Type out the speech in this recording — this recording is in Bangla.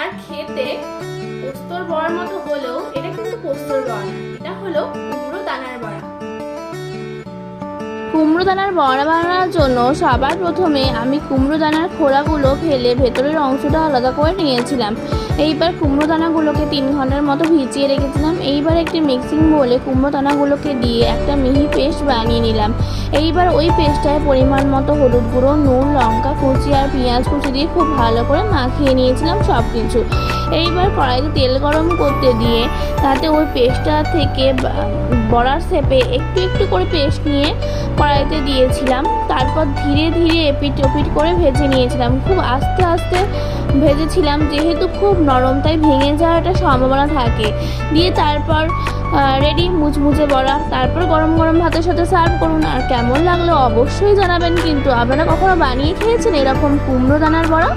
আর খেতে পোস্তর বড়ার মতো হলেও এটা কিন্তু পোস্তর বড়া না, এটা হলো কুমড়ো দানার বড়া। কুমড়ো দানার বড়া বানানোর জন্য সবার প্রথমে আমি কুমড়ো দানার খোড়াগুলো ফেলে ভেতরের অংশটা আলাদা করে নিয়েছিলাম। এইবার কুমড়ো দানাগুলোকে 3 ঘন্টার মতো ভিজিয়ে রেখেছিলাম। এইবার একটি মিক্সিং বোলে কুমড়ো দানাগুলোকে দিয়ে একটা মিহি পেস্ট বানিয়ে নিলাম। এইবার ওই পেস্টটায় পরিমাণ মতো হলুদ গুঁড়ো, নুন, লঙ্কা কুচি আর পেঁয়াজ কুচি দিয়ে খুব ভালো করে মাখিয়ে নিয়েছিলাম সব কিছু। এইবার কড়াইতে তেল গরম করতে দিয়ে তাতে ওই পেস্টটা থেকে বড়ার শেপে একটু একটু করে পেস্ট নিয়ে কড়াইতে দিয়েছিলাম। তারপর ধীরে ধীরে এপিট ওপিট করে ভেজে নিয়েছিলাম। খুব আস্তে আস্তে ভেজেছিলাম, যেহেতু খুব নরম তাই ভেঙে যাওয়ার একটা সম্ভাবনা থাকে। দিয়ে তারপর রেডি মুচমুচে বড়া। তারপর গরম গরম ভাতের সাথে সার্ভ করুন। আর কেমন লাগলো অবশ্যই জানাবেন, কিন্তু আপনারা কখনো বানিয়ে খেয়েছেন এরকম কুমড়ো দানার বড়া?